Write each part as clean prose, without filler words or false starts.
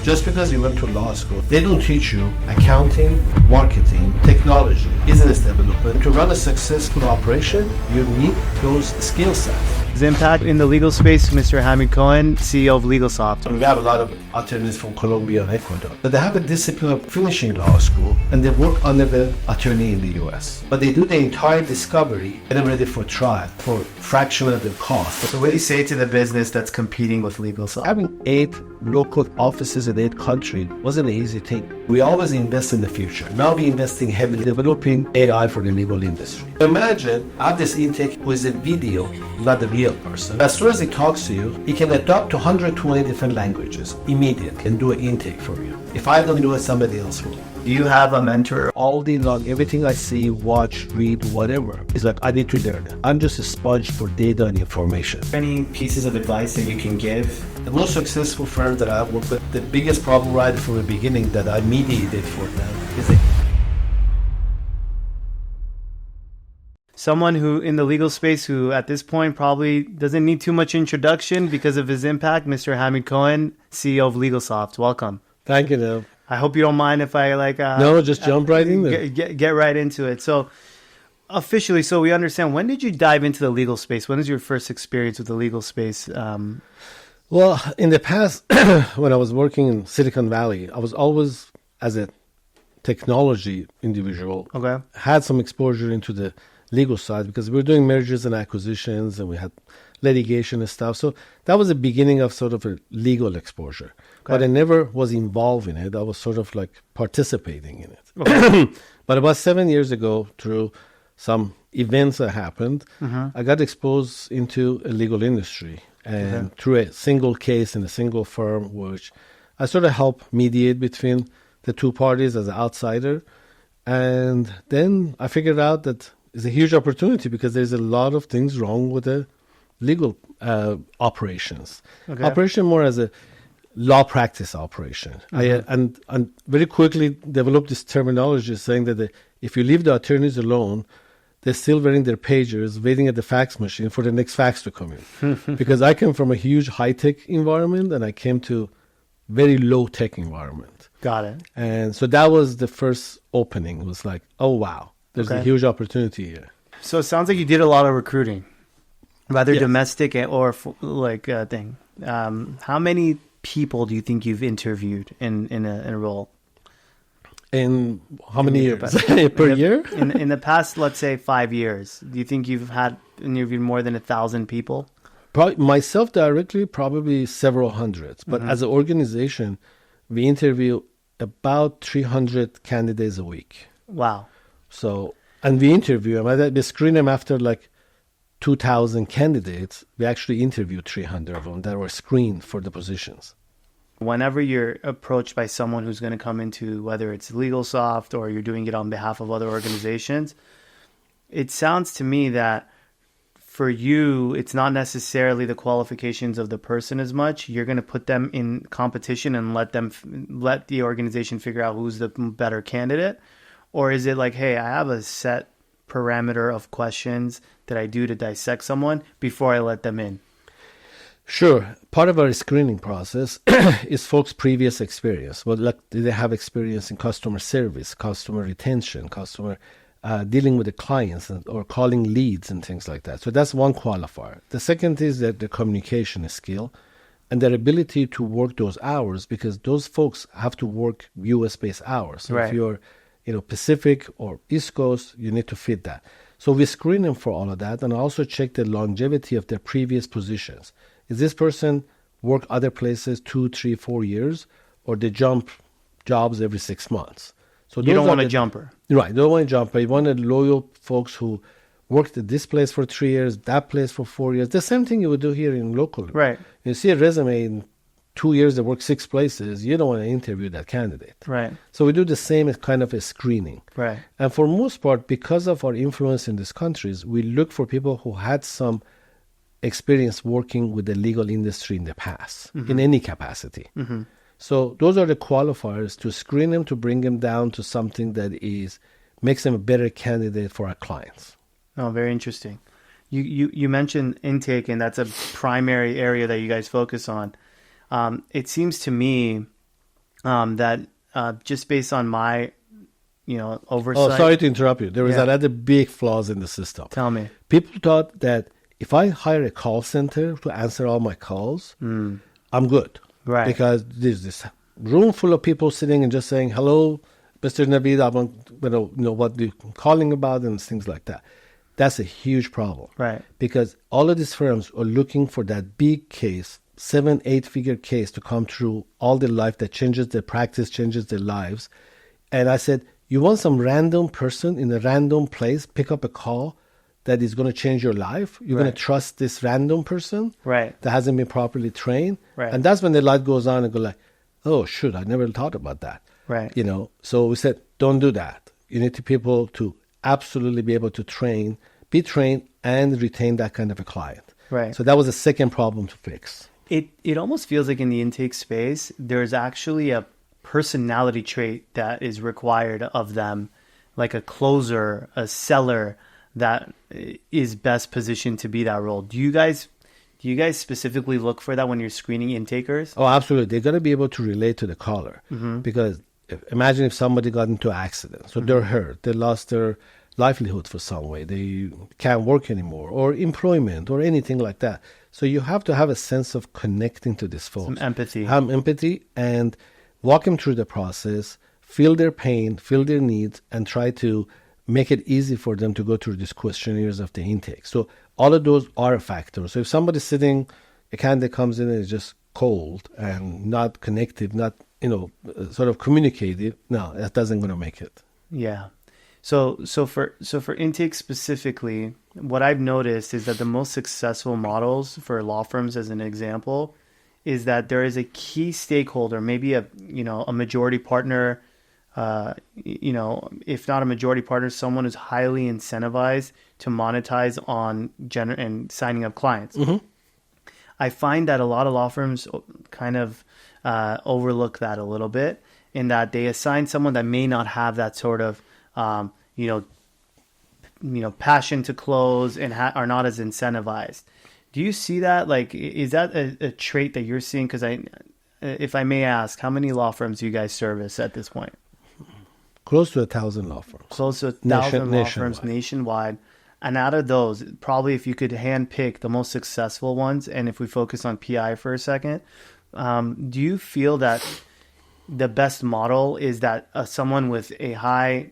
Just because you went to law school, they don't teach you accounting, marketing, technology, business development. To run a successful operation, you need those skill sets. His impact in the legal space, Mr. Hamid Kohan, CEO of Legalsoft. We have a lot of attorneys from Colombia and Ecuador, but they have a discipline of finishing law school and they work under the attorney in the US. But they do the entire discovery and they're ready for trial for fraction of the cost. So what do you say to the business that's competing with Legalsoft? Having 8 local offices in 8 countries wasn't an easy thing. We always invest in the future. Now we're investing heavily developing AI for the legal industry. Imagine I have this intake with a video, not the real person. As soon as he talks to you, he can adapt to 120 different languages immediately and do an intake for you. If I don't do it, somebody else will. Do you have a mentor? All day long, everything I see, watch, read, whatever, is like I need to learn. I'm just a sponge for data and information. Any pieces of advice that you can give? The most successful firms that I've worked with, the biggest problem right from the beginning that I mediated for them is someone who in the legal space who at this point probably doesn't need too much introduction because of his impact, Mr. Hamid Kohan, CEO of Legalsoft. Welcome. Thank you, Nav. I hope you don't mind if I no, just jump right in there. Get right into it. So officially, so we understand, when did you dive into the legal space? When was your first experience with the legal space? Well, in the past, when I was working in Silicon Valley, I was always, as a technology individual, had some exposure into the legal side because we were doing mergers and acquisitions and we had litigation and stuff. So that was the beginning of sort of a legal exposure. But I never was involved in it. I was sort of like participating in it. But about 7 years ago, through some events that happened, I got exposed into a legal industry. And through a single case in a single firm, which I sort of helped mediate between the two parties as an outsider. And then I figured out that it's a huge opportunity because there's a lot of things wrong with the legal operations. Operation more as a law practice operation. And very quickly developed this terminology saying that if you leave the attorneys alone, they're still wearing their pagers, waiting at the fax machine for the next fax to come in. Because I came from a huge high-tech environment and I came to very low-tech environment. Got it. And so that was the first opening. It was like, oh, wow, there's a huge opportunity here. So it sounds like you did a lot of recruiting, whether domestic or thing. How many people do you think you've interviewed in a role? In how many years? Per year? In the past, let's say 5 years, do you think you've had interviewed more than 1,000 people? Probably myself directly, probably several hundreds. But as an organization, we interview about 300 candidates a week. Wow. So, and we interview them. We screen them after like 2,000 candidates. We actually interviewed 300 of them that were screened for the positions. Whenever you're approached by someone who's going to come into, whether it's Legalsoft or you're doing it on behalf of other organizations, it sounds to me that for you, it's not necessarily the qualifications of the person as much. You're going to put them in competition and let the organization figure out who's the better candidate. Or is it like, hey, I have a set parameter of questions that I do to dissect someone before I let them in? Sure. Part of our screening process is folks' previous experience. Well, like, do they have experience in customer service, customer retention, customer dealing with the clients or calling leads and things like that? So that's one qualifier. The second is that the communication skill and their ability to work those hours, because those folks have to work US-based hours. So if you're Pacific or East Coast, you need to fit that. So we screen them for all of that and also check the longevity of their previous positions. Is this person work other places 2, 3, 4 years, or they jump jobs every 6 months? So you don't want a jumper. Right, don't want a jumper. You want loyal folks who worked at this place for 3 years, that place for 4 years. The same thing you would do here in local. Right. You see a resume in 2 years they work 6 places, you don't want to interview that candidate. Right. So we do the same kind of a screening. Right. And for most part, because of our influence in these countries, we look for people who had some experience working with the legal industry in the past, in any capacity. So those are the qualifiers to screen them, to bring them down to something that makes them a better candidate for our clients. Oh, very interesting. You mentioned intake, and that's a primary area that you guys focus on. It seems to me that just based on my, oversight. Oh, sorry to interrupt you. There was another big flaws in the system. Tell me. People thought that if I hire a call center to answer all my calls, I'm good. Right. Because there's this room full of people sitting and just saying, hello, Mr. Naveed, I want to know what you're calling about and things like that. That's a huge problem. Right. Because all of these firms are looking for that big case, 7-8 figure case to come through all their life that changes their practice, changes their lives. And I said, you want some random person in a random place pick up a call that is going to change your life? You're going to trust this random person that hasn't been properly trained? Right. And that's when the light goes on and go like, oh, shoot, I never thought about that. Right. So we said, don't do that. You need people to absolutely be able to be trained and retain that kind of a client. Right. So that was the second problem to fix. It almost feels like in the intake space, there's actually a personality trait that is required of them, like a closer, a seller that is best positioned to be that role. Do you guys specifically look for that when you're screening intakers? Oh, absolutely. They got to be able to relate to the caller because imagine if somebody got into an accident, so they're hurt, they lost their livelihood for some way, they can't work anymore, or employment, or anything like that. So you have to have a sense of connecting to these folks. Some empathy. Have empathy and walk them through the process, feel their pain, feel their needs, and try to make it easy for them to go through these questionnaires of the intake. So all of those are a factor. So if somebody's sitting, a candidate comes in and is just cold and not connective, not, sort of communicative, no, that doesn't going to make it. Yeah. So for intake specifically, what I've noticed is that the most successful models for law firms, as an example, is that there is a key stakeholder, maybe a majority partner, if not a majority partner, someone who's highly incentivized to monetize on and signing up clients. Mm-hmm. I find that a lot of law firms kind of overlook that a little bit, in that they assign someone that may not have that sort of passion to close and are not as incentivized. Do you see that? Like, is that a trait that you're seeing? Because if I may ask, how many law firms do you guys service at this point? Close to 1,000 law firms. Close to 1,000 law firms nationwide. And out of those, probably if you could handpick the most successful ones, and if we focus on PI for a second, do you feel that the best model is that someone with a high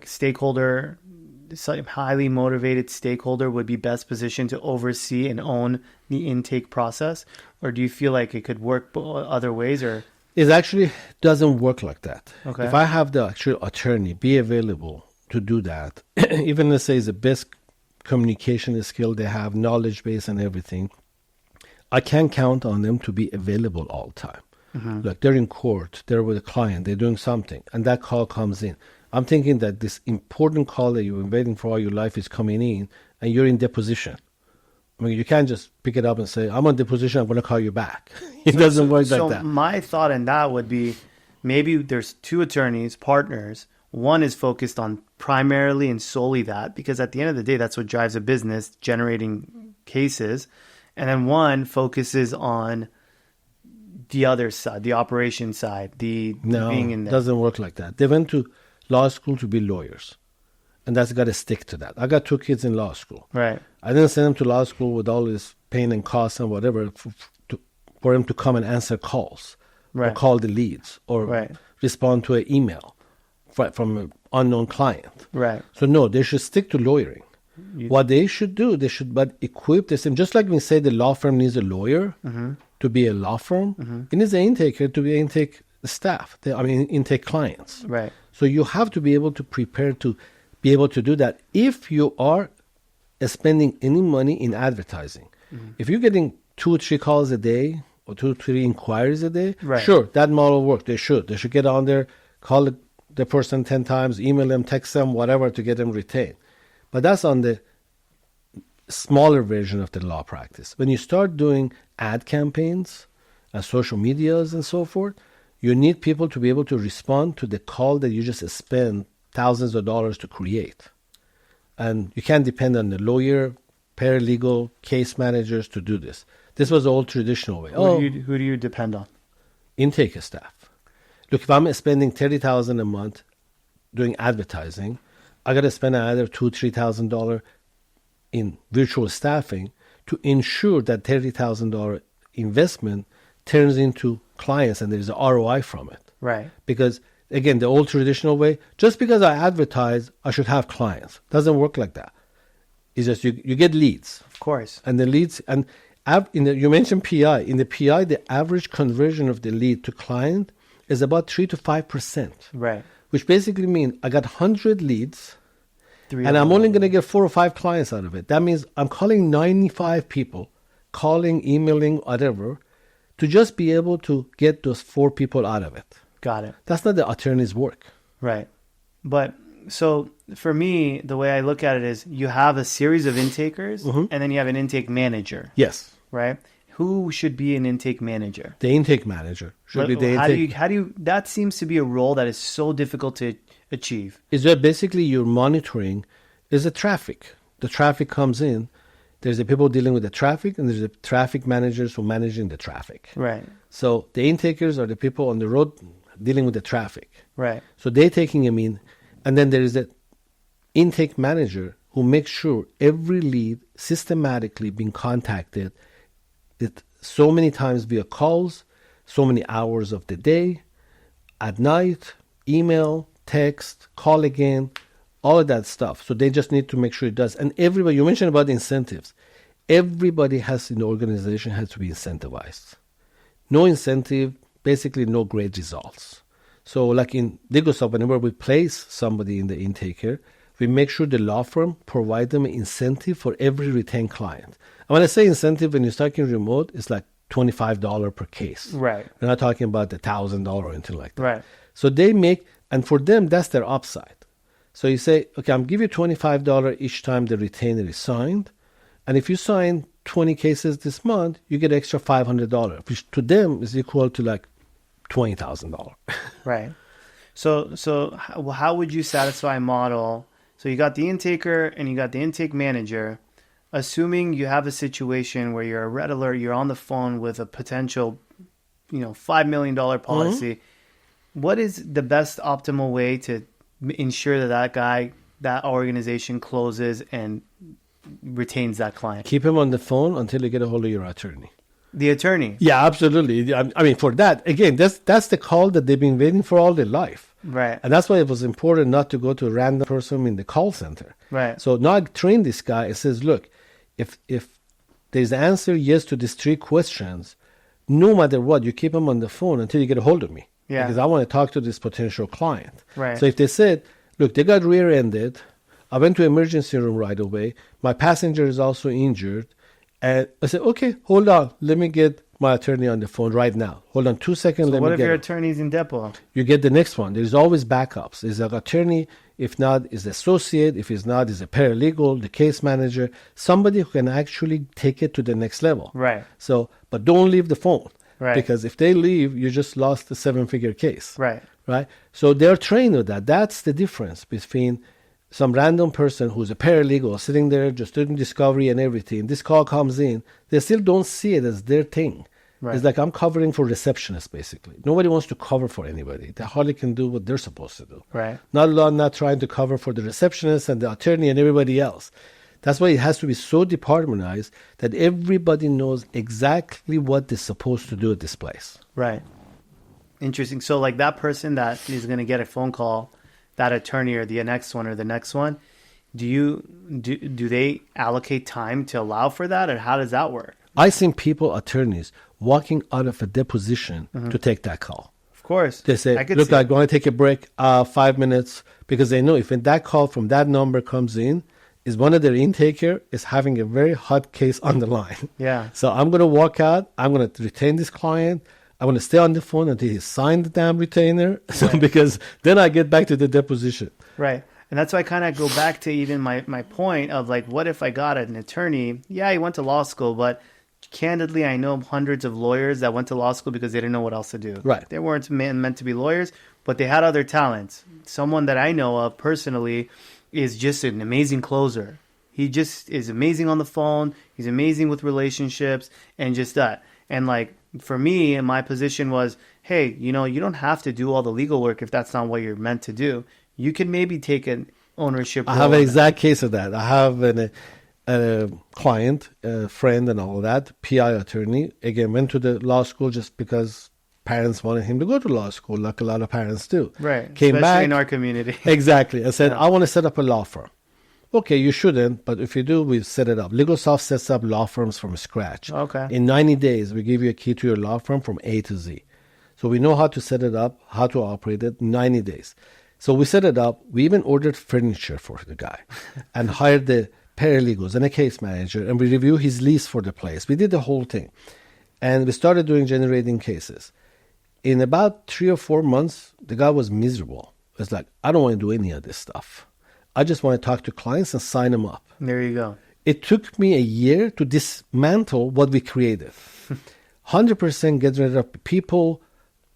stakeholder, highly motivated stakeholder would be best positioned to oversee and own the intake process? Or do you feel like it could work other ways? Or it actually doesn't work like that. Okay. If I have the actual attorney be available to do that, even let's say it's the best communication skill they have, knowledge base and everything, I can't count on them to be available all the time. Mm-hmm. Like they're in court, they're with a client, they're doing something, and that call comes in. I'm thinking that this important call that you've been waiting for all your life is coming in, and you're in deposition. I mean, you can't just pick it up and say, I'm on deposition, I'm going to call you back. It doesn't work like that. So my thought in that would be, maybe there's two attorneys, partners. One is focused on primarily and solely that, because at the end of the day, that's what drives a business, generating cases. And then one focuses on the other side, the operation side, being in there. No, it doesn't work like that. They went to law school to be lawyers, and that's got to stick to that. I got 2 kids in law school. Right. I didn't send them to law school with all this pain and cost and whatever for them to come and answer calls, or call the leads, or respond to an email from an unknown client. Right. So no, they should stick to lawyering. What they should do, they should equip the same. Just like we say the law firm needs a lawyer to be a law firm, it needs an intaker to be intake staff. Intake clients. Right. So you have to be able to prepare to be able to do that if you are spending any money in advertising. Mm-hmm. If you're getting 2 or 3 calls a day or 2 or 3 inquiries a day, sure, that model works. They should get on there, call the person 10 times, email them, text them, whatever, to get them retained. But that's on the smaller version of the law practice. When you start doing ad campaigns and social medias and so forth, you need people to be able to respond to the call that you just spend thousands of dollars to create. And you can't depend on the lawyer, paralegal, case managers to do this. This was the old traditional way. Who do you depend on? Intake staff. look, if I'm spending $30,000 a month doing advertising, I got to spend another $2,000-3,000 in virtual staffing to ensure that $30,000 investment turns into clients and there's an ROI from it. Right. Because again, the old traditional way, just because I advertise, I should have clients. Doesn't work like that. It's just you get leads. Of course. And the leads, and you mentioned PI. In the PI, the average conversion of the lead to client is about 3 to 5%. Right. Which basically means I got 100 leads, and I'm only going to get 4 or 5 clients out of it. That means I'm calling 95 people, calling, emailing, whatever, to just be able to get those 4 people out of it. Got it. That's not the attorney's work. Right. But so for me, the way I look at it is you have a series of intakers and then you have an intake manager. Yes. Right? Who should be an intake manager? The intake manager should be the intake. How do you, that seems to be a role that is so difficult to achieve. Is that basically you're monitoring is the traffic. The traffic comes in. There's the people dealing with the traffic, and there's the traffic managers who are managing the traffic. Right. So the intakers are the people on the road dealing with the traffic. Right. So they're taking them in. And then there is the intake manager who makes sure every lead systematically being contacted so many times via calls, so many hours of the day, at night, email, text, call again, all of that stuff. So they just need to make sure it does. And everybody, you mentioned about incentives. Everybody has in the organization has to be incentivized. No incentive, basically no great results. So like in Legalsoft, whenever we place somebody in the intaker, we make sure the law firm provide them an incentive for every retained client. And when I say incentive, when you're talking remote, it's like $25 per case. Right. We're not talking about the $1,000 or anything like that. Right. So they make, and for them, that's their upside. So you say, okay, I'm giving you $25 each time the retainer is signed. And if you sign 20 cases this month, you get extra $500, which to them is equal to like $20,000. Right. So how would you satisfy a model? So you got the intaker and you got the intake manager. Assuming you have a situation where you're a red alert, you're on the phone with a potential, $5 million policy. What is the best optimal way to ensure that organization closes and retains that client? Keep him on the phone until you get a hold of your attorney. The attorney? Yeah, absolutely. I mean, for that, again, that's the call that they've been waiting for all their life. Right. And that's why it was important not to go to a random person in the call center. Right. So now I train this guy. It says, look, if there's an answer yes to these 3 questions, no matter what, you keep him on the phone until you get a hold of me. Yeah. Because I want to talk to this potential client. Right. So if they said, look, they got rear-ended, I went to emergency room right away, my passenger is also injured, and I said, okay, hold on, let me get my attorney on the phone right now. Hold on 2 seconds. So what if your attorney's in depot? You get the next one. There's always backups. There's an attorney. If not, is the associate. If it's not, is a paralegal, the case manager, somebody who can actually take it to the next level. Right. So, but don't leave the phone. Right. Because if they leave, you just lost a 7-figure case. Right. Right. So they're trained with that. That's the difference between some random person who's a paralegal sitting there just doing discovery and everything. This call comes in. They still don't see it as their thing. Right. It's like I'm covering for receptionists, basically. Nobody wants to cover for anybody. They hardly can do what they're supposed to do. Right. Not trying to cover for the receptionist and the attorney and everybody else. That's why it has to be so departmentalized that everybody knows exactly what they're supposed to do at this place. Right. Interesting. So like that person that is going to get a phone call, that attorney or the next one, do they allocate time to allow for that, or how does that work? I seen attorneys walking out of a deposition to take that call. Of course. They say, look, I'm going to take a break, 5 minutes, because they know if that call from that number comes in, is one of their intaker is having a very hot case on the line. Yeah. So I'm going to walk out. I'm going to retain this client. I'm going to stay on the phone until he signed the damn retainer. So because then I get back to the deposition. Right. And that's why I kind of go back to even my point of like, what if I got an attorney? Yeah, he went to law school, but candidly, I know hundreds of lawyers that went to law school because they didn't know what else to do. Right. They weren't meant to be lawyers, but they had other talents. Someone that I know of personally is just an amazing closer. He just is amazing on the phone. He's amazing with relationships and just that. And like for me, and my position was, hey, you know, you don't have to do all the legal work if that's not what you're meant to do. You could maybe take an ownership. I have an exact case of that. I have a client, a friend and all that, PI attorney. Again, went to the law school just because parents wanted him to go to law school, like a lot of parents do. Right. Came especially back in our community. Exactly. I said, I want to set up a law firm. Okay, you shouldn't, but if you do, we set it up. Legalsoft sets up law firms from scratch. Okay. In 90 days, we give you a key to your law firm from A to Z. So we know how to set it up, how to operate it in 90 days. So we set it up. We even ordered furniture for the guy and hired the paralegals and a case manager, and we review his lease for the place. We did the whole thing. And we started generating cases. In about 3 or 4 months, the guy was miserable. It's like, I don't want to do any of this stuff. I just want to talk to clients and sign them up. There you go. It took me a year to dismantle what we created. 100% get rid of people,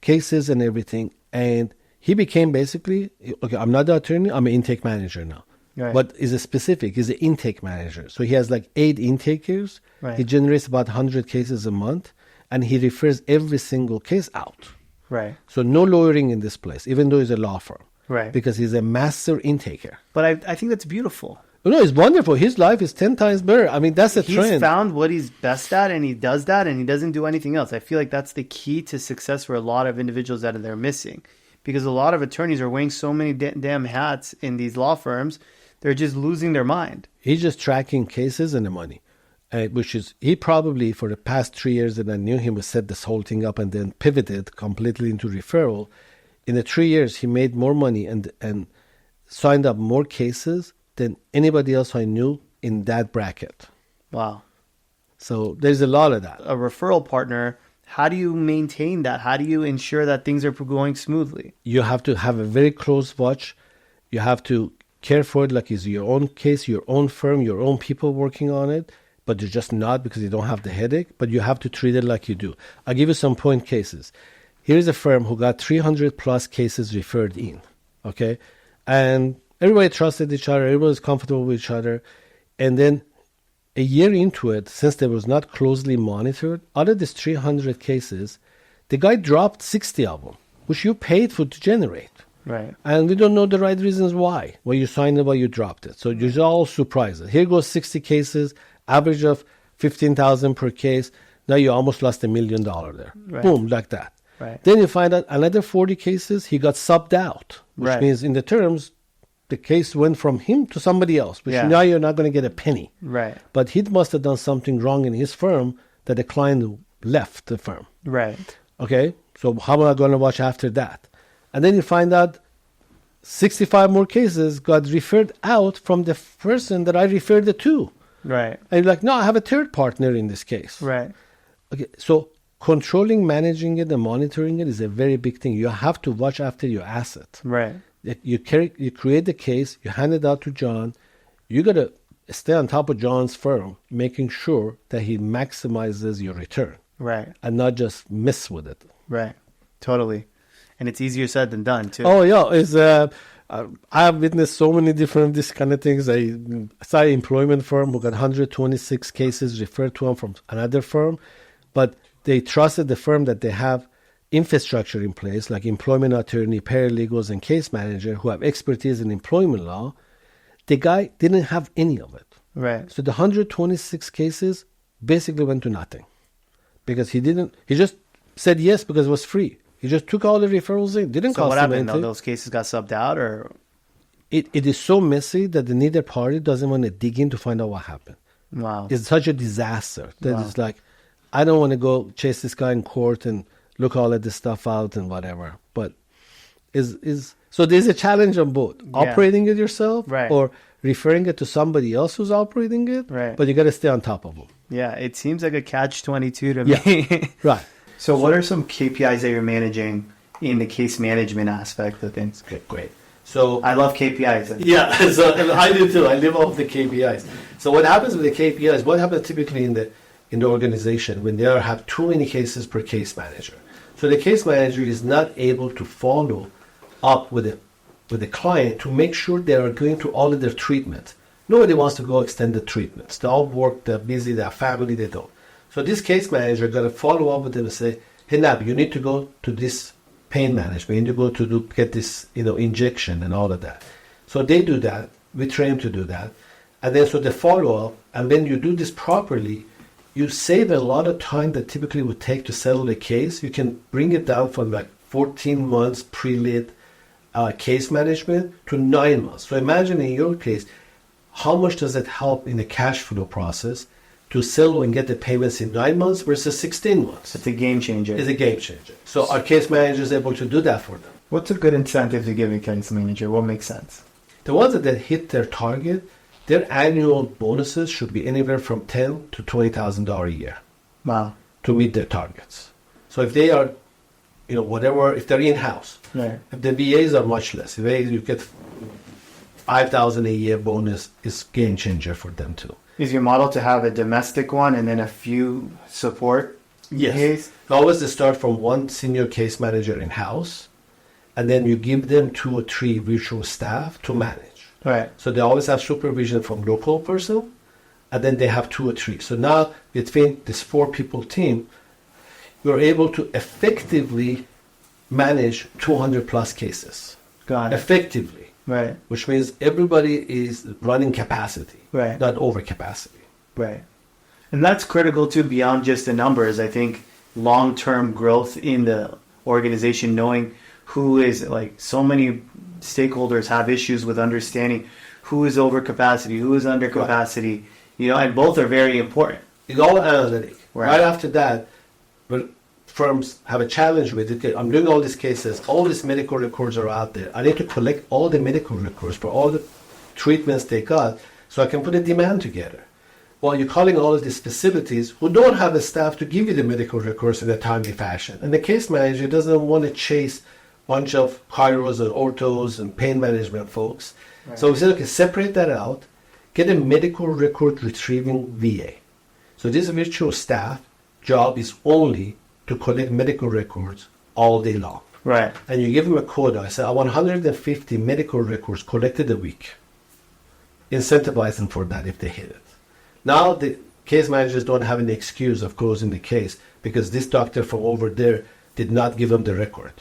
cases, and everything. And he became basically, okay, I'm not the attorney, I'm an intake manager now. Right. But is a specific, is an intake manager. So he has like 8 intakers. Right. He generates about 100 cases a month. And he refers every single case out. Right. So no lawyering in this place, even though he's a law firm. Right. Because he's a master intaker. But I think that's beautiful. No, it's wonderful. His life is 10 times better. I mean, that's a trend. He's found what he's best at, and he does that, and he doesn't do anything else. I feel like that's the key to success for a lot of individuals that they're missing. Because a lot of attorneys are wearing so many damn hats in these law firms, they're just losing their mind. He's just tracking cases and the money. Which is, he probably, for the past 3 years that I knew him, would set this whole thing up and then pivoted completely into referral. In the 3 years, he made more money and signed up more cases than anybody else I knew in that bracket. Wow. So there's a lot of that. A referral partner, how do you maintain that? How do you ensure that things are going smoothly? You have to have a very close watch. You have to care for it like it's your own case, your own firm, your own people working on it. But you're just not because you don't have the headache. But you have to treat it like you do. I'll give you some point cases. Here's a firm who got 300 plus cases referred in. Okay? And everybody trusted each other. Everybody was comfortable with each other. And then a year into it, since they was not closely monitored, out of these 300 cases, the guy dropped 60 of them, which you paid for to generate. Right. And we don't know the right reasons why. Why you signed it, why you dropped it. So you're all surprised. Here goes 60 cases, average of $15,000 per case. Now you almost lost $1 million there. Right. Boom, like that. Right. Then you find out another 40 cases, he got subbed out, which Right. means in the terms, the case went from him to somebody else, which now you're not going to get a penny. Right. But he must have done something wrong in his firm that the client left the firm. Right. Okay, so how am I going to watch after that? And then you find out 65 more cases got referred out from the person that I referred it to. Right. And you're like, no, I have a third partner in this case. Right. Okay, so controlling, managing it, and monitoring it is a very big thing. You have to watch after your asset. Right. You create the case, you hand it out to John. You got to stay on top of John's firm, making sure that he maximizes your return. Right. And not just mess with it. Right. Totally. And it's easier said than done, too. Oh, yeah. It's, I've witnessed so many different this kind of things. I saw an employment firm who got 126 cases referred to them from another firm, but they trusted the firm that they have infrastructure in place, like employment attorney, paralegals, and case manager who have expertise in employment law. The guy didn't have any of it. Right. So the 126 cases basically went to nothing because he just said yes because it was free. He just took all the referrals in. Didn't So cost what him happened? anything. Those cases got subbed out, or? It is so messy that neither party doesn't want to dig in to find out what happened. Wow. It's such a disaster that Wow. it's like, I don't want to go chase this guy in court and look all of this stuff out and whatever. But so there's a challenge on both. Yeah. Operating it yourself Right. or referring it to somebody else who's operating it. Right. But you got to stay on top of them. Yeah, it seems like a catch-22 to Yeah. me. Right. So what are some KPIs that you're managing in the case management aspect of things? Okay, great. So I love KPIs. yeah, so I do too. I live off the KPIs. So what happens with the KPIs? What happens typically in the organization when they have too many cases per case manager? So the case manager is not able to follow up with the client to make sure they are going through all of their treatment. Nobody wants to go extended treatments. They all work, they're busy, they have family, they don't. So this case manager got to follow up with them and say, hey, Nav, you need to go to this pain management. You need to go to get this, injection and all of that. So they do that. We train them to do that. And then so they follow up. And when you do this properly, you save a lot of time that typically would take to settle a case. You can bring it down from like 14 months pre-lit case management to 9 months. So imagine in your case, how much does it help in the cash flow process to settle and get the payments in 9 months versus 16 months? It's a game changer. It's a game changer. So our case manager is able to do that for them. What's a good incentive to give a case manager? What makes sense? The ones that hit their target, their annual bonuses should be anywhere from $10,000 to $20,000 a year. Wow. To meet their targets. So if they are, whatever, if they're in-house, right. If the VAs are much less, if you get $5,000 a year bonus, is game changer for them too. Is your model to have a domestic one and then a few support? Yes. Always they start from one senior case manager in-house, and then you give them 2 or 3 virtual staff to manage. Right. So they always have supervision from local person, and then they have 2 or 3. So now between this 4-people team, you're able to effectively manage 200 plus cases. Got it. Effectively. Right. Which means everybody is running capacity, right, not over capacity. Right. And that's critical too, beyond just the numbers. I think long-term growth in the organization, knowing who is, like, so many stakeholders have issues with understanding who is over capacity, who is under capacity, and both are very important. It's all analytic. Right after that, well, firms have a challenge with it. I'm doing all these cases, all these medical records are out there. I need to collect all the medical records for all the treatments they got so I can put a demand together. Well, you're calling all of these facilities who don't have the staff to give you the medical records in a timely fashion. And the case manager doesn't want to chase a bunch of chiros and orthos and pain management folks. Right. So we said, okay, separate that out, get a medical record retrieving VA. So this virtual staff job is only to collect medical records all day long. Right. And you give them a quota. I say, I want 150 medical records collected a week. Incentivize them for that if they hit it. Now the case managers don't have any excuse of closing the case because this doctor from over there did not give them the record.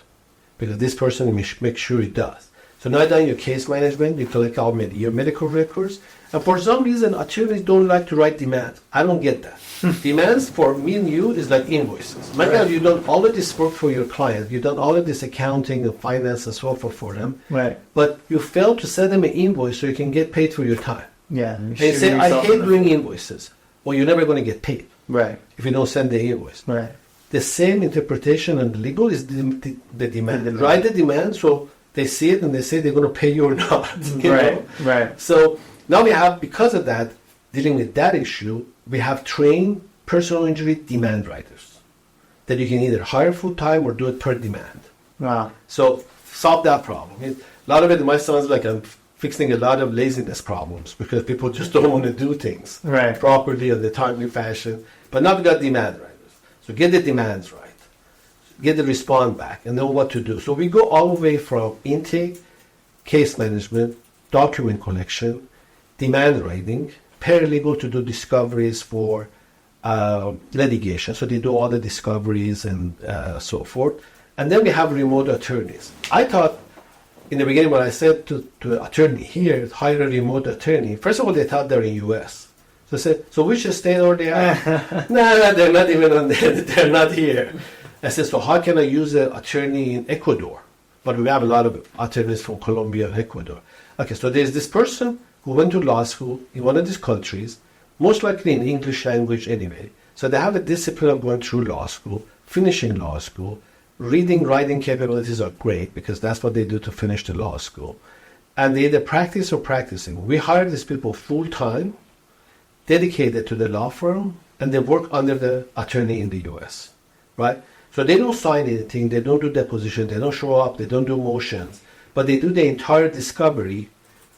Because this person makes sure he does. So now done your case management, you collect all your medical records. And for some reason, attorneys don't like to write demands. I don't get that. Demands for me and you is like invoices. My God, you've done all of this work for your client. You've done all of this accounting and finance and so forth for them. Right. But you failed to send them an invoice so you can get paid for your time. Yeah. And you say, I hate doing invoices. Well, you're never going to get paid. Right. If you don't send the invoice. Right. The same interpretation and legal is the demand. Write the demand so they see it and they say they're going to pay you or not. Right. So now we have, because of that, dealing with that issue, we have trained personal injury demand writers that you can either hire full-time or do it per demand. Wow. So solve that problem. A lot of it might sound like I'm fixing a lot of laziness problems because people just don't want to do things properly in the timely fashion. But now we got demand writers. So get the demands right. Get the response back and know what to do. So we go all the way from intake, case management, document collection, demand writing, paralegal to do discoveries for litigation. So they do all the discoveries and so forth. And then we have remote attorneys. I thought in the beginning when I said to an attorney here, hire a remote attorney, first of all, they thought they're in U.S. So I said, so which state are they at? No, they're not even on there. They're not here. I said, so how can I use an attorney in Ecuador? But we have a lot of attorneys from Colombia and Ecuador. Okay, so there's this person who went to law school in one of these countries, most likely in English language anyway. So they have a discipline of going through law school, finishing law school. Reading, writing capabilities are great because that's what they do to finish the law school. And they either practice or practicing. We hire these people full-time, dedicated to the law firm, and they work under the attorney in the U.S., right? So they don't sign anything, they don't do deposition, they don't show up, they don't do motions, but they do the entire discovery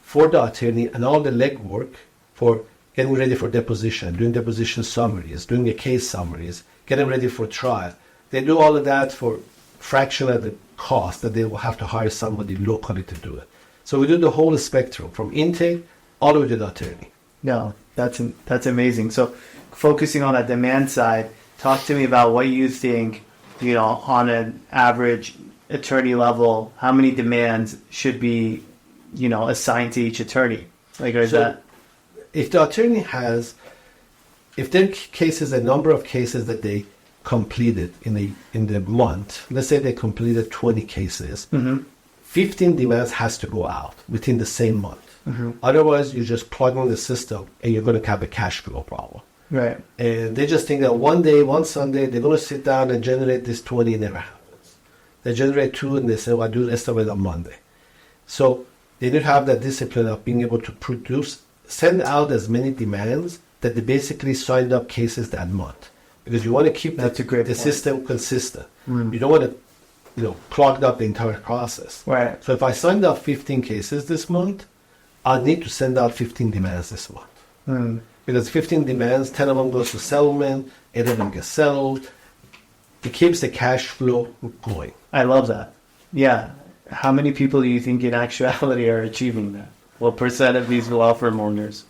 for the attorney and all the legwork for getting ready for deposition, doing deposition summaries, doing the case summaries, getting ready for trial. They do all of that for fraction of the cost that they will have to hire somebody locally to do it. So we do the whole spectrum from intake all the way to the attorney. No, That's amazing. So focusing on that demand side, talk to me about what you think, on an average attorney level, how many demands should be, assigned to each attorney? If the attorney if their cases, a number of cases that they completed in the month, let's say they completed 20 cases, 15 demands has to go out within the same month. Otherwise, you just plug in the system and you're going to have a cash flow problem. Right. And they just think that one day, one Sunday, they're going to sit down and generate this 20. Never happens. They generate 2 and they say, well, I'll do the rest of it on Monday. So they need to have that discipline of being able to send out as many demands that they basically signed up cases that month. Because you want to keep the system consistent. You don't want to, clog up the entire process. Right. So if I signed up 15 cases this month, I need to send out 15 demands this month. Because 15 demands, 10 of them goes to settlement, 8 of them get settled. It keeps the cash flow going. I love that. Yeah. How many people do you think in actuality are achieving that? What percent of these law firm owners?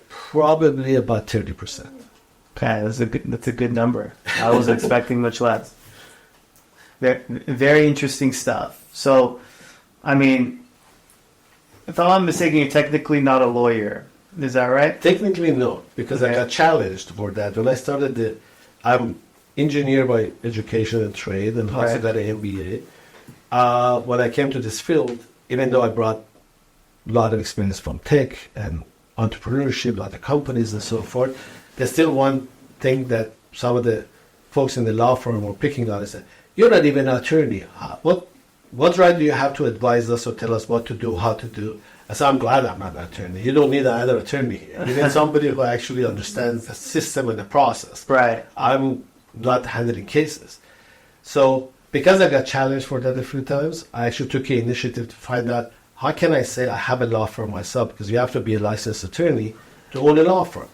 Probably about 30%. Okay, that's a good number. I was expecting much less. Very interesting stuff. So, if I'm not mistaken, you're technically not a lawyer. Is that right? Technically, no, because I got challenged for that. When I started I'm engineer by education and trade, and also got an MBA. When I came to this field, even though I brought a lot of experience from tech and entrepreneurship, a lot of companies and so forth, there's still one thing that some of the folks in the law firm were picking on is that you're not even an attorney. What right do you have to advise us or tell us what to do, how to do? I said, I'm glad I'm not an attorney. You don't need another attorney here. You need somebody who actually understands the system and the process. Right. I'm not handling cases. So because I got challenged for that a few times, I actually took the initiative to find out how can I say I have a law firm myself, because you have to be a licensed attorney to own a law firm.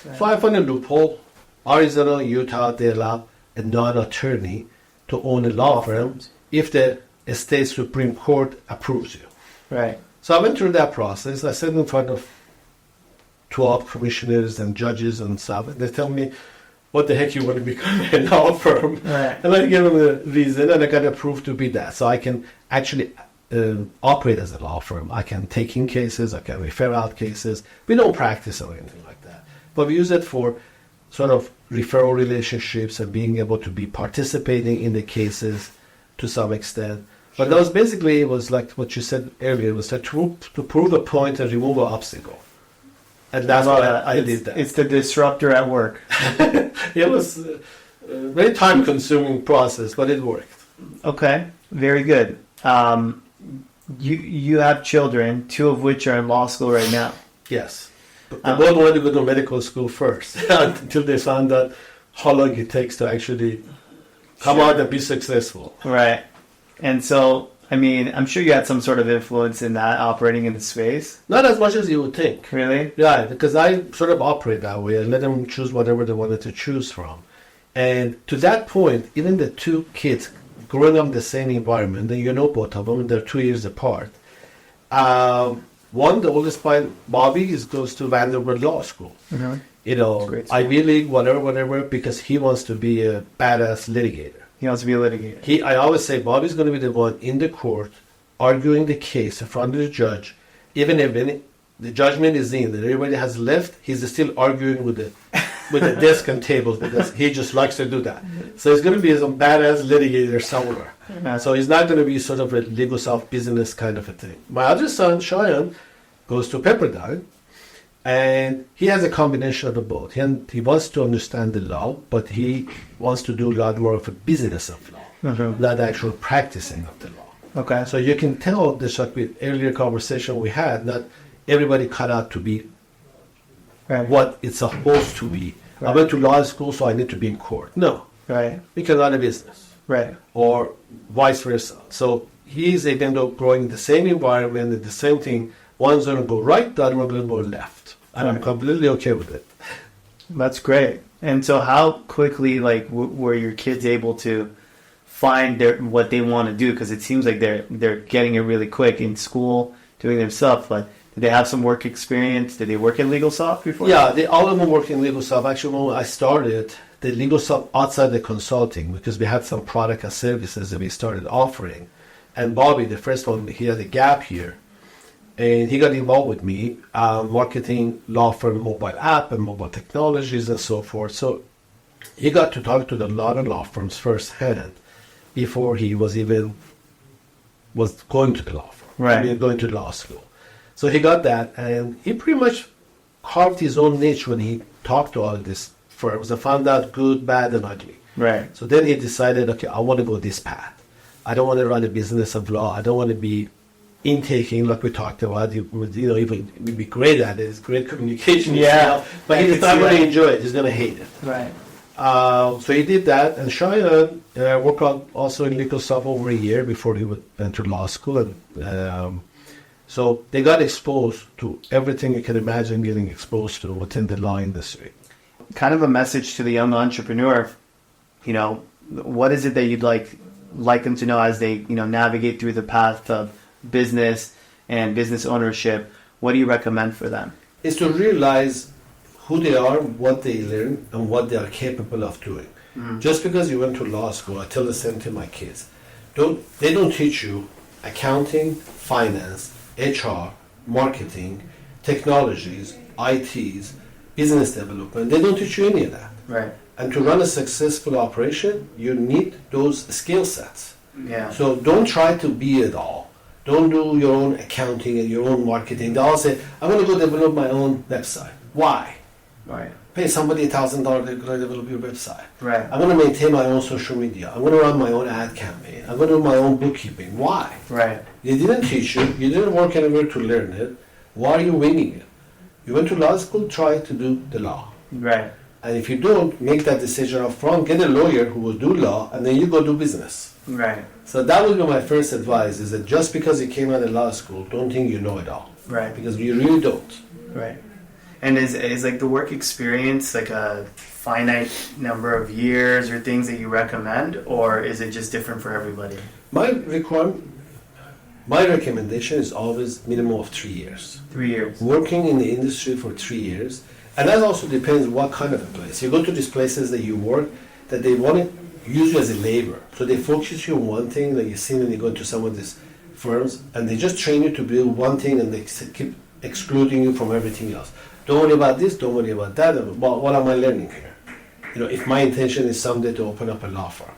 Right. So I found a loophole. Arizona, Utah, they allow a non-attorney to own a law firm if the state Supreme Court approves you. Right. So I went through that process. I sat in front of 12 commissioners and judges and stuff, and they tell me, what the heck you want to become a law firm? Right. And I give them a reason, and I got approved to be that. So I can actually operate as a law firm. I can take in cases, I can refer out cases. We don't practice or anything like that. But we use it for sort of referral relationships and being able to be participating in the cases to some extent. But that was basically, it was like what you said earlier, was to prove a point and remove an obstacle. And that's why I did that. It's the disruptor at work. It was a very time-consuming process, but it worked. Okay, very good. You have children, 2 of which are in law school right now. Yes. But they both wanted to go to medical school first until they found out how long it takes to actually come out and be successful. Right. And so, I'm sure you had some sort of influence in that, operating in the space. Not as much as you would think. Really? Yeah, because I sort of operate that way. I let them choose whatever they wanted to choose from. And to that point, even the 2 kids growing up in the same environment, and both of them, they're 2 years apart. One, the oldest one, Bobby, goes to Vanderbilt Law School. Mm-hmm. Ivy League, whatever, because he wants to be a badass litigator. He wants to be a litigator. I always say Bobby's going to be the one in the court arguing the case in front of the judge. Even if the judgment is in and everybody has left, he's still arguing with the desk and tables because he just likes to do that. So he's going to be some badass litigator somewhere. Mm-hmm. So he's not going to be sort of a Legalsoft business kind of a thing. My other son, Cheyenne, goes to Pepperdine. And he has a combination of the both. He wants to understand the law, but he wants to do a lot more of a business of law, not actual practicing of the law. Okay. So you can tell, just like with earlier conversation we had, not everybody cut out to be what it's supposed to be. Right. I went to law school, so I need to be in court. No. Right. We can run a business. Right. Or vice versa. So he's even though growing in the same environment and the same thing, one's going to go right, the other one's going to go left. And I'm completely okay with it. That's great. And so how quickly, were your kids able to find what they want to do? Because it seems like they're getting it really quick in school, doing their stuff. But Did they have some work experience? Did they work at Legalsoft before? Yeah, all of them work in Legalsoft. Actually, when I started the Legalsoft outside the consulting, because we had some product and services that we started offering. And Bobby, the first one, he had a gap here. And he got involved with me, marketing law firm mobile app and mobile technologies and so forth. So he got to talk to a lot of law firms firsthand before he was going to the law firm, right? Going to law school. So he got that, and he pretty much carved his own niche when he talked to all these firms and found out good, bad, and ugly. Right. So then he decided, okay, I want to go this path. I don't want to run a business of law. I don't want to be intaking like we talked about. Even we'd be great at it. It's great communication. Yeah. But he's not going to enjoy it. He's going to hate it. Right. So he did that, and Shayan worked on also in Legalsoft over a year before he went to law school, and so they got exposed to everything you can imagine getting exposed to within the law industry. Kind of a message to the young entrepreneur. What is it that you'd like them to know as they navigate through the path of business and business ownership? What do you recommend for them? Is to realize who they are, what they learn, and what they are capable of doing. Mm-hmm. Just because you went to law school, I tell the same to my kids. They don't teach you accounting, finance, HR, marketing, technologies, ITs, business development. They don't teach you any of that. Right. And to run a successful operation, you need those skill sets. Yeah. So don't try to be it all. Don't do your own accounting and your own marketing. They all say, I'm going to go develop my own website. Why? Right. Pay somebody $1,000 to develop your website. Right. I'm going to maintain my own social media. I'm going to run my own ad campaign. I'm going to do my own bookkeeping. Why? Right. They didn't teach you. You didn't work anywhere to learn it. Why are you winging it? You went to law school, try to do the law. Right. And if you don't, make that decision up front, get a lawyer who will do law, and then you go do business. Right. So that would be my first advice, is that just because you came out of law school, don't think you know it all. Right. Because you really don't. Right. And is like the work experience like a finite number of years or things that you recommend, or is it just different for everybody? My recommendation is always minimum of 3 years. 3 years. Working in the industry for 3 years. And that also depends what kind of a place. You go to these places that you work, that they want to use you as a labor. So they focus you on one thing, like you see when you go to some of these firms, and they just train you to build one thing, and they keep excluding you from everything else. Don't worry about this, don't worry about that. What am I learning here? If my intention is someday to open up a law firm.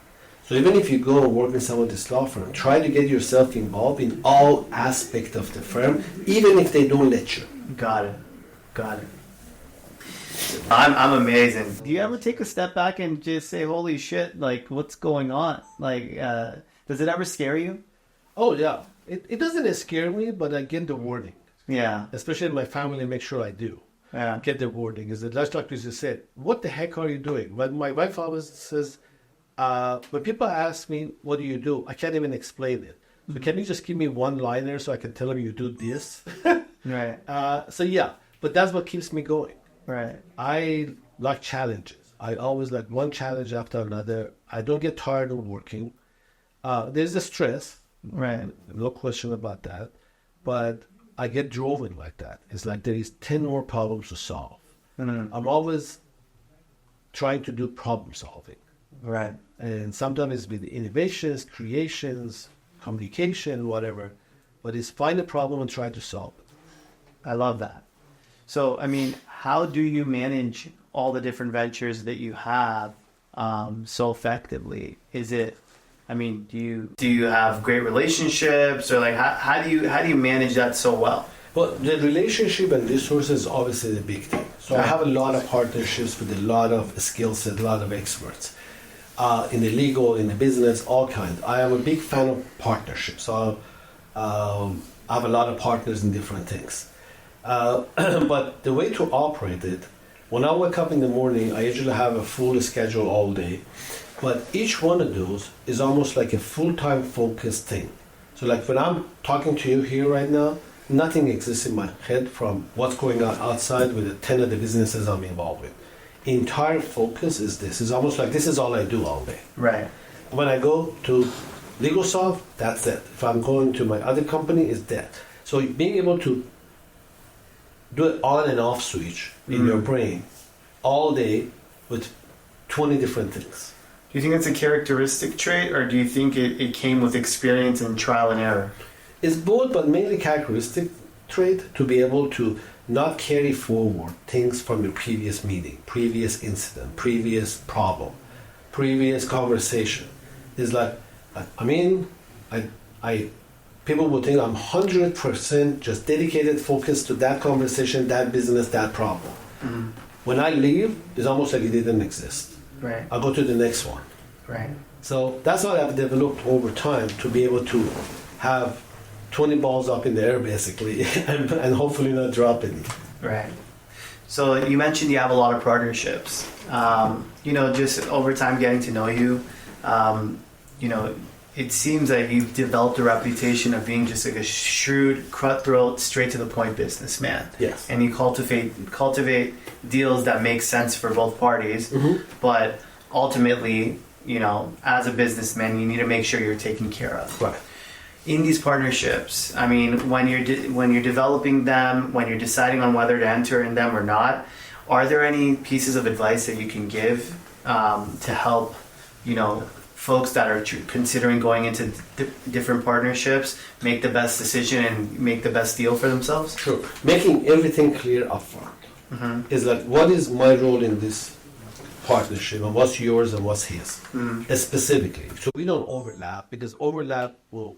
So even if you go and work in some of this law firm, try to get yourself involved in all aspects of the firm, even if they don't let you. Got it. I'm amazing. Do you ever take a step back and just say, holy shit, like what's going on? Like, does it ever scare you? Oh yeah. It doesn't scare me, but I get the warning. Yeah. Especially in my family, make sure I do. Yeah. Get the warning. Is that just like you just said, what the heck are you doing? When my wife always says, when people ask me, what do you do? I can't even explain it. So can you just give me one-liner so I can tell them you do this? Right. So yeah, but that's what keeps me going. Right. I like challenges. I always like one challenge after another. I don't get tired of working. There's the stress. Right. No question about that. But I get driven like that. It's like there is 10 more problems to solve. Mm-hmm. I'm always trying to do problem solving. Right. And sometimes it's with innovations, creations, communication, whatever. But it's find a problem and try to solve it. I love that. So, I mean, how do you manage all the different ventures that you have so effectively? Is it, I mean, do you have great relationships, or like how do you manage that so well? Well, the relationship and resources is obviously the big thing. So I have a lot of partnerships with a lot of skill set, a lot of experts in the legal, in the business, all kinds. I am a big fan of partnerships. So I have a lot of partners in different things. But the way to operate it, when I wake up in the morning, I usually have a full schedule all day. But each one of those is almost like a full-time focused thing. So like when I'm talking to you here right now, nothing exists in my head from what's going on outside with the 10 of the businesses I'm involved with. Entire focus is this. It's almost like this is all I do all day. Right. When I go to Legalsoft, that's it. If I'm going to my other company, it's that. So being able to do an on and off switch in your brain all day with 20 different things. Do you think it's a characteristic trait, or do you think it came with experience and trial and error? It's both, but mainly characteristic trait to be able to not carry forward things from your previous meeting, previous incident, previous problem, previous conversation. It's like, people would think I'm 100% just dedicated, focused to that conversation, that business, that problem. Mm-hmm. When I leave, it's almost like it didn't exist. Right. I'll go to the next one. Right. So that's what I've developed over time to be able to have 20 balls up in the air, basically, and hopefully not drop any. Right. So you mentioned you have a lot of partnerships. Just over time getting to know you, it seems like you've developed a reputation of being just like a shrewd, cutthroat, straight to the point businessman. Yes. And you cultivate deals that make sense for both parties. Mm-hmm. But ultimately, as a businessman, you need to make sure you're taken care of. Right. In these partnerships, when you're developing them, when you're deciding on whether to enter in them or not, are there any pieces of advice that you can give to help, folks that are considering going into different partnerships make the best decision and make the best deal for themselves? Sure. Making everything clear upfront is like, what is my role in this partnership, and what's yours and what's his, specifically. So we don't overlap, because overlap will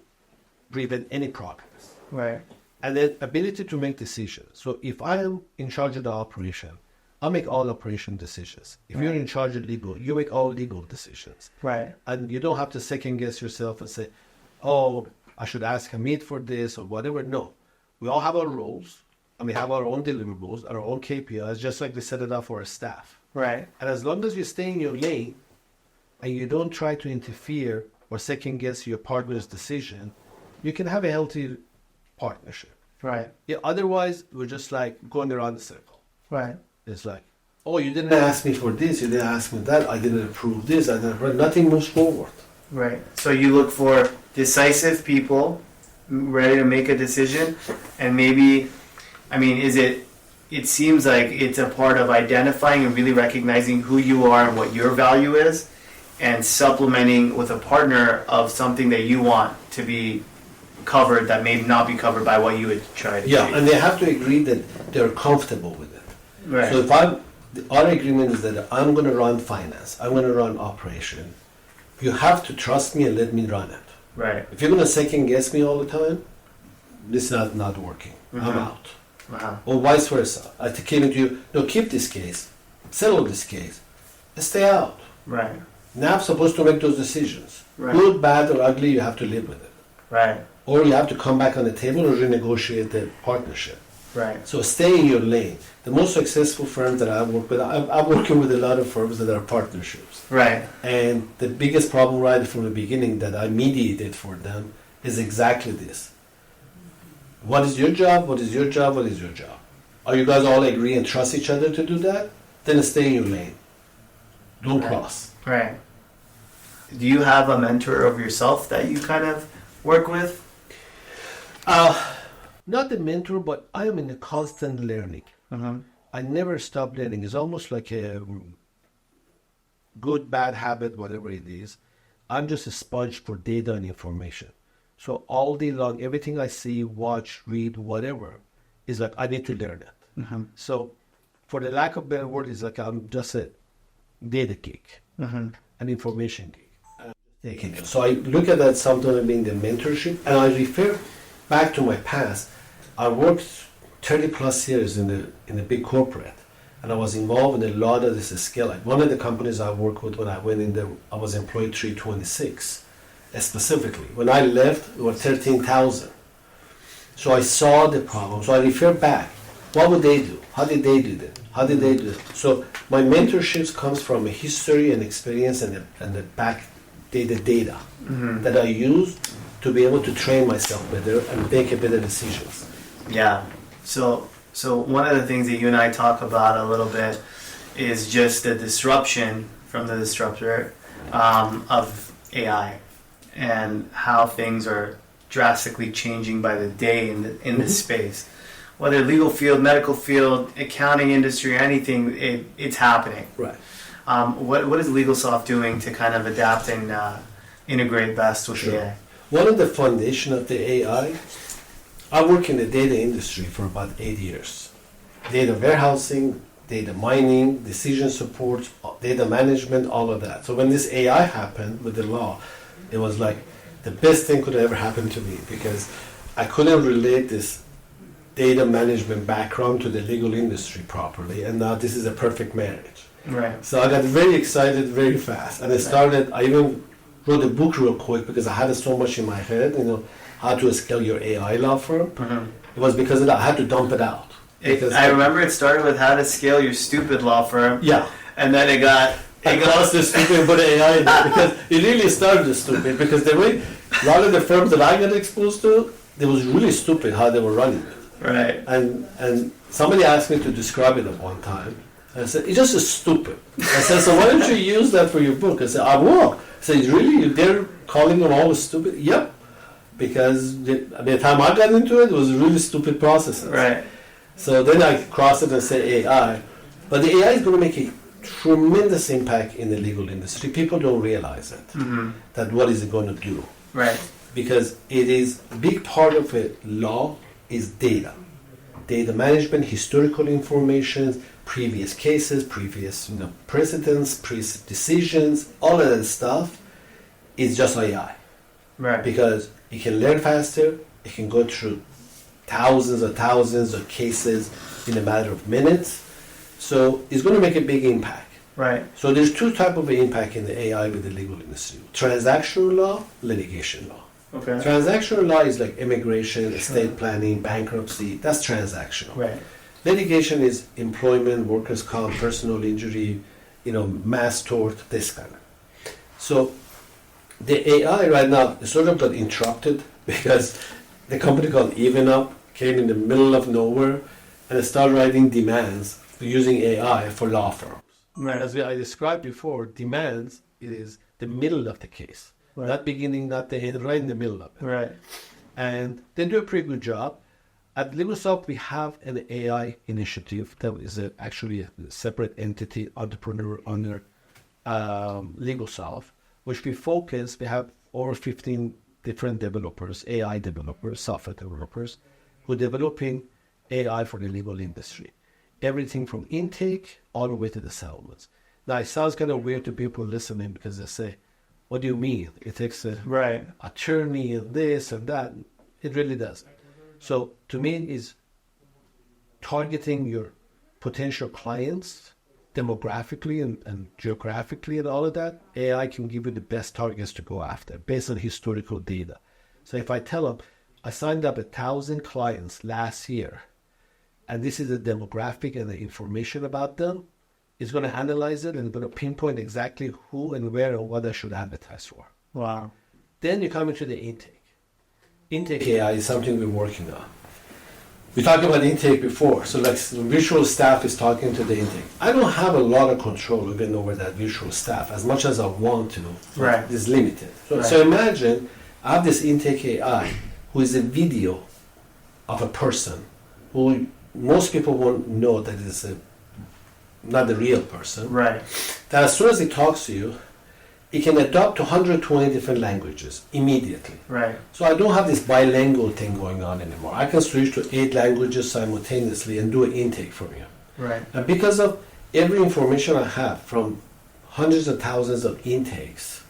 prevent any progress. Right. And then ability to make decisions. So if I am in charge of the operation, I'll make all operation decisions. If you're in charge of legal, you make all legal decisions. Right. And you don't have to second guess yourself and say, oh, I should ask Hamid for this or whatever. No. We all have our roles, and we have our own deliverables, our own KPIs, just like we set it up for our staff. Right. And as long as you stay in your lane and you don't try to interfere or second guess your partner's decision, you can have a healthy partnership. Right. Yeah. Otherwise, we're just like going around the circle. Right. It's like, oh, you didn't ask me for this, you didn't ask me that, I didn't approve this, nothing moves forward. Right. So you look for decisive people ready to make a decision, and maybe, it seems like it's a part of identifying and really recognizing who you are and what your value is, and supplementing with a partner of something that you want to be covered that may not be covered by what you would try to do. Yeah, and they have to agree that they're comfortable with it. Right. So our agreement is that I'm going to run finance, I'm going to run operation. You have to trust me and let me run it. Right. If you're going to second guess me all the time, this is not working. Mm-hmm. I'm out. Wow. Or vice versa. I came to you, no, keep this case, settle this case, and stay out. Right. Nav's supposed to make those decisions. Right. Good, bad, or ugly, you have to live with it. Right. Or you have to come back on the table or renegotiate the partnership. Right. So stay in your lane. The most successful firms that I've worked with, I'm working with a lot of firms that are partnerships. Right. And the biggest problem right from the beginning that I mediated for them is exactly this. What is your job? What is your job? What is your job? Are you guys all agree and trust each other to do that? Then stay in your lane. Don't cross. Right. Do you have a mentor of yourself that you kind of work with? Not the mentor, but I am in a constant learning. Uh-huh. I never stop learning. It's almost like a good, bad habit, whatever it is. I'm just a sponge for data and information. So all day long, everything I see, watch, read, whatever, is like I need to learn it. Uh-huh. So for the lack of better word, it's like I'm just a data geek, an information geek. So I look at that sometimes being the mentorship, and I refer back to my past. I worked 30 plus years in a big corporate, and I was involved in a lot of this scale. Like one of the companies I worked with when I went in there, I was employed 326 specifically. When I left, it was 13,000. So I saw the problem. So I refer back. What would they do? How did they do that? How did they do it? So my mentorships comes from a history and experience and the back data that I use to be able to train myself better and make better decisions. Yeah. So one of the things that you and I talk about a little bit is just the disruption from the disruptor of AI and how things are drastically changing by the day in this space. whether legal field, medical field, accounting industry, or anything, it's happening. Right. What is Legalsoft doing to kind of adapt and integrate best with Sure. AI? One of the foundation of the AI, I work in the data industry for about 8 years. Data warehousing, data mining, decision support, data management, all of that. So when this AI happened with the law, it was like the best thing could ever happen to me because I couldn't relate this data management background to the legal industry properly, and now this is a perfect marriage. Right. So I got very excited very fast, and I even wrote a book real quick because I had it so much in my head, how to scale your AI law firm. Mm-hmm. It was because of that I had to dump it out. I remember it started with how to scale your stupid law firm. Yeah. And then it got the stupid, but AI in it, because it really started as stupid because the way a lot of the firms that I got exposed to, it was really stupid how they were running it. Right. And somebody asked me to describe it at one time. I said, it's just stupid. I said, so why don't you use that for your book? I said, I will. I said, really? They're calling them all stupid? Yep. Because by the time I got into it was really stupid processes. Right. So then I cross it and say AI. But the AI is going to make a tremendous impact in the legal industry. People don't realize it. Mm-hmm. That what is it going to do? Right. Because it is a big part of it. Law is data. Data management, historical information, previous cases, previous precedents, decisions, all of that stuff is just AI. Right. Because it can learn faster, it can go through thousands of cases in a matter of minutes. So it's going to make a big impact. Right. So there's two types of impact in the AI with the legal industry. Transactional law, litigation law. Okay. Transactional law is like immigration, estate planning, bankruptcy. That's transactional. Right. Litigation is employment, workers' comp, personal injury, mass tort, this kind of. So the AI right now sort of got interrupted because the company called EvenUp came in the middle of nowhere and it started writing demands for using AI for law firms. Right. As I described before, demands is the middle of the case. Right. Not beginning, not the end, right in the middle of it. Right. And they do a pretty good job. At Legalsoft, we have an AI initiative that is actually a separate entity, entrepreneur under Legalsoft, which we have over 15 different developers, AI developers, software developers, who are developing AI for the legal industry. Everything from intake all the way to the settlements. Now, it sounds kind of weird to people listening because they say, what do you mean? It takes a attorney and this and that. It really does. So to me, is targeting your potential clients demographically and geographically and all of that. AI can give you the best targets to go after based on historical data. So if I tell them, I signed up 1,000 clients last year, and this is the demographic and the information about them, it's going to analyze it and going to pinpoint exactly who and where and what I should advertise for. Wow. Then you come into the intake. Intake AI is something we're working on. We talked about intake before, so like the visual staff is talking to the intake. I don't have a lot of control even over that visual staff as much as I want to. Right. It's limited. Right. So imagine I have this intake AI who is a video of a person who most people won't know that is not the real person. Right. That as soon as it talks to you, it can adapt to 120 different languages immediately. Right. So I don't have this bilingual thing going on anymore. I can switch to 8 languages simultaneously and do an intake from you. Right. And because of every information I have from hundreds of thousands of intakes,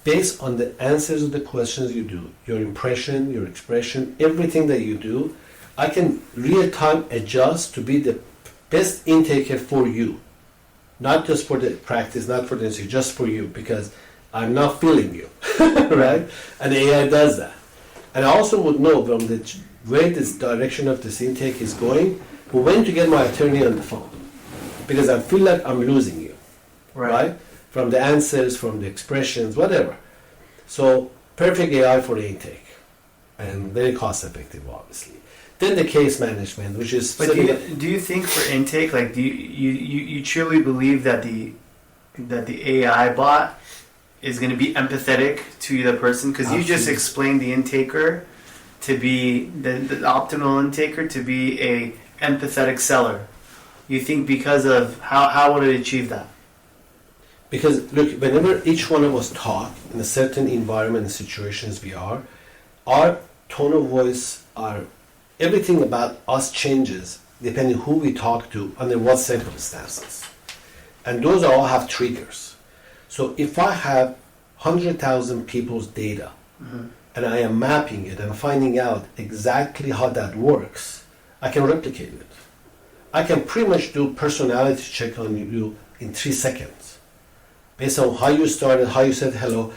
based on the answers of the questions you do, your impression, your expression, everything that you do, I can real-time adjust to be the best intaker for you. Not just for the practice, not for the institute, just for you, because I'm not feeling you, right? And AI does that. And I also would know from the way this direction of this intake is going, when to get my attorney on the phone, because I feel like I'm losing you, right? From the answers, from the expressions, whatever. So perfect AI for the intake, and very cost-effective, obviously. Then the case management, which is... But do you think for intake, like, do you truly believe that the AI bot is going to be empathetic to the person? Because you just explained the intaker to be the optimal intaker to be a empathetic seller? You think because of how would it achieve that? Because look, whenever each one of us talk in a certain environment and situations we are, our tone of voice, everything about us changes depending who we talk to, under what circumstances. And those all have triggers. So if I have 100,000 people's data, and I am mapping it and finding out exactly how that works, I can replicate it. I can pretty much do personality check on you in 3 seconds. Based on how you started, how you said hello,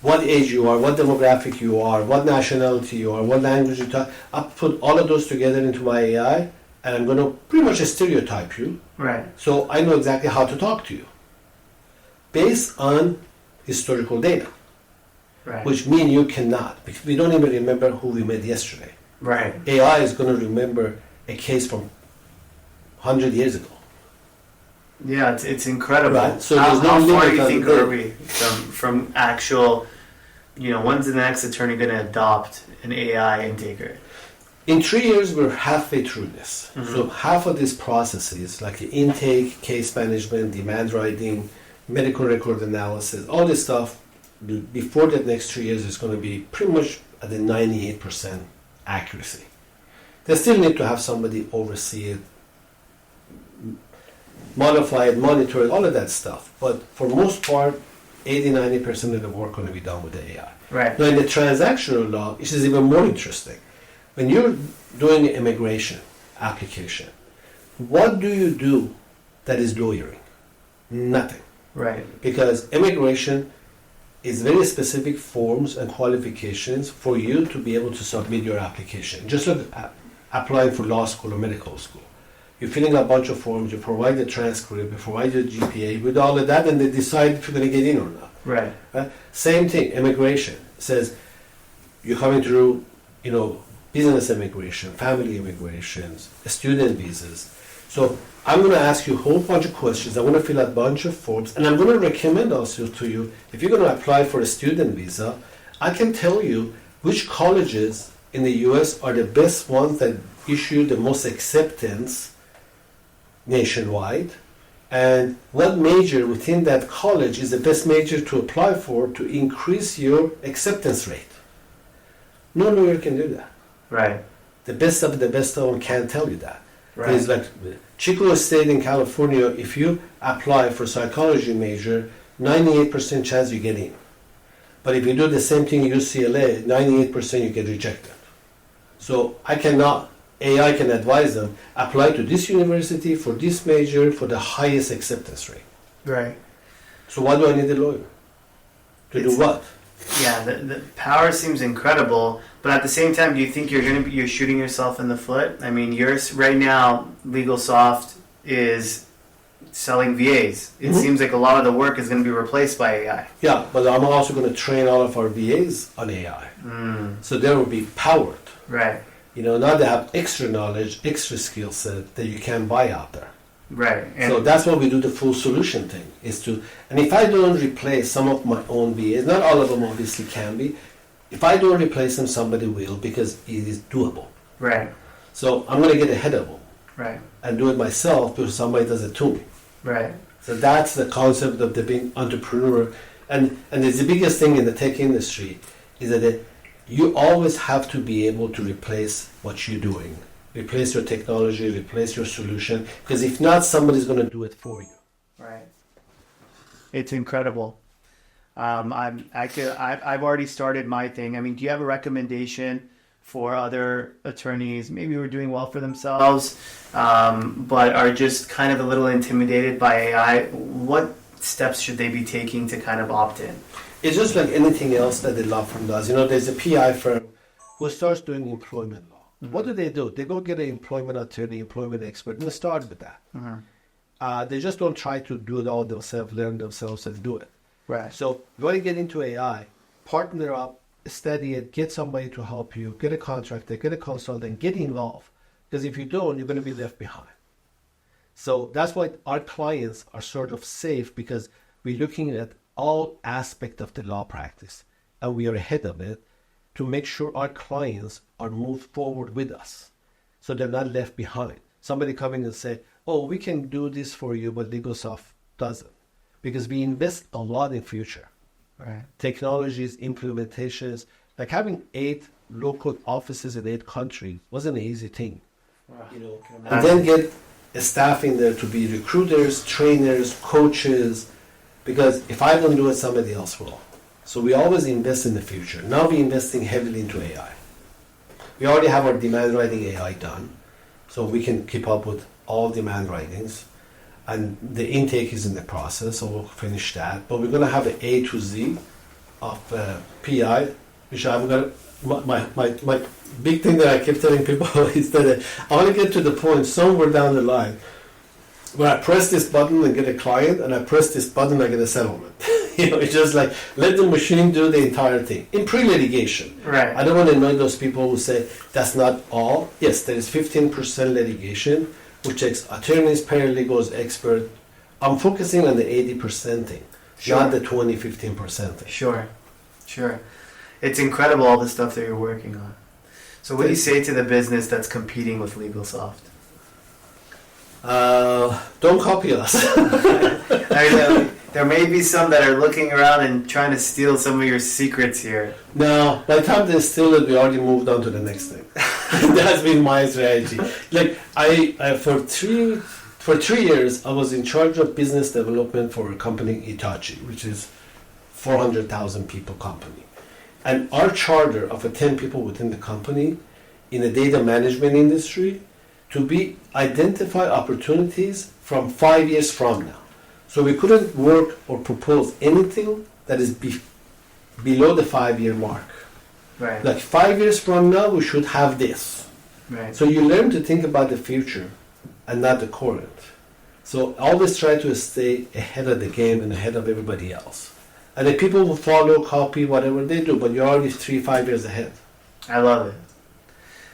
what age you are, what demographic you are, what nationality you are, what language you talk. I put all of those together into my AI, and I'm going to pretty much stereotype you. Right. So I know exactly how to talk to you. Based on historical data. Right. Which me and you cannot, because we don't even remember who we met yesterday. Right. AI is going to remember a case from 100 years ago. Yeah, it's incredible. Right. So how there's no far do you limit think on are we from actual, when's the next attorney going to adopt an AI intaker? In 3 years, we're halfway through this. So half of these processes, like the intake, case management, demand writing, medical record analysis, all this stuff, before the next 3 years is going to be pretty much at the 98% accuracy. They still need to have somebody oversee it, modify it, monitor it, all of that stuff. But for most part, 80-90% of the work going to be done with the AI. Right. Now in the transactional law, it is even more interesting. When you're doing an immigration application, what do you do that is lawyering? Nothing. Right. Because immigration is very specific forms and qualifications for you to be able to submit your application. Just like applying for law school or medical school. You're filling out a bunch of forms, you provide the transcript, you provide your GPA, with all of that, and they decide if you're going to get in or not. Right. Same thing, immigration. It says you're coming through, business immigration, family immigrations, student visas. So I'm going to ask you a whole bunch of questions. I'm going to fill out a bunch of forms, and I'm going to recommend also to you, if you're going to apply for a student visa, I can tell you which colleges in the US are the best ones that issue the most acceptance nationwide, and what major within that college is the best major to apply for to increase your acceptance rate. No lawyer can do that. Right. The best of the best of them can't tell you that. Right. It's like Chico State in California, if you apply for psychology major, 98% chance you get in. But if you do the same thing at UCLA, 98% you get rejected. So AI can advise them, apply to this university for this major for the highest acceptance rate. Right. So why do I need a lawyer? To do what? Yeah, the power seems incredible, but at the same time, do you think you're shooting yourself in the foot? I mean, right now, Legalsoft is selling VAs. It seems like a lot of the work is going to be replaced by AI. Yeah, but I'm also going to train all of our VAs on AI. So they will be powered. Right. Now they have extra knowledge, extra skill set that you can buy out there. Right. And so that's why we do the full solution thing. And if I don't replace some of my own VAs, not all of them obviously can be, if I don't replace them, somebody will, because it is doable. Right. So I'm going to get ahead of them. Right. And do it myself because somebody does it to me. Right. So that's the concept of the being entrepreneur. And it's the biggest thing in the tech industry is that you always have to be able to replace what you're doing. Replace your technology, replace your solution, because if not, somebody's going to do it for you. Right. It's incredible. I've already started my thing. I mean, do you have a recommendation for other attorneys, maybe who are doing well for themselves, but are just kind of a little intimidated by AI? What steps should they be taking to kind of opt in? It's just like anything else that the law firm does. There's a PI firm who starts doing employment law. What do? They go get an employment attorney, employment expert, and they start with that. They just don't try to do it all themselves, learn themselves, and do it. Right. So when you get into AI, partner up, study it, get somebody to help you, get a contractor, get a consultant, get involved. Because if you don't, you're going to be left behind. So that's why our clients are sort of safe, because we're looking at all aspects of the law practice, and we are ahead of it to make sure our clients are moved forward with us, so they're not left behind. Somebody coming and say, oh, we can do this for you, but Legalsoft doesn't. Because we invest a lot in future. Right. Technologies, implementations, like having 8 local offices in 8 countries wasn't an easy thing. Wow. And then get a staff in there to be recruiters, trainers, coaches, because if I don't do it, somebody else will. So we always invest in the future. Now we're investing heavily into AI. We already have our demand writing AI done, so we can keep up with all demand writings. And the intake is in the process, so we'll finish that. But we're going to have an A to Z of PI, which I'm going to, my big thing that I keep telling people is that I want to get to the point somewhere down the line where I press this button and get a client, and I press this button and I get a settlement. It's just like, let the machine do the entire thing. In pre-litigation. Right. I don't want to annoy those people who say, that's not all. Yes, there is 15% litigation, which takes attorneys, paralegals, expert. I'm focusing on the 80% thing, not the 15% thing. Sure. It's incredible all the stuff that you're working on. So what do you say to the business that's competing with Legalsoft? Don't copy us. There may be some that are looking around and trying to steal some of your secrets here. No, by the time they steal it, we already moved on to the next thing. That's been my strategy. Like I for 3 years, I was in charge of business development for a company, Hitachi, which is 400,000 people company. And our charter of 10 people within the company in the data management industry to be identify opportunities from 5 years from now. So we couldn't work or propose anything that is below the 5-year mark. Right. Like 5 years from now, we should have this. Right. So you learn to think about the future and not the current. So always try to stay ahead of the game and ahead of everybody else. And if people will follow, copy, whatever they do, but you're already 3-5 years ahead. I love it.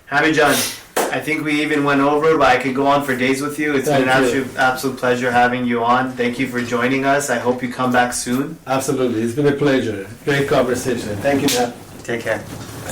Hamid John, I think we even went over, but I could go on for days with you. It's been an absolute pleasure having you on. Thank you for joining us. I hope you come back soon. Absolutely. It's been a pleasure. Great conversation. Thank you, Matt. Take care.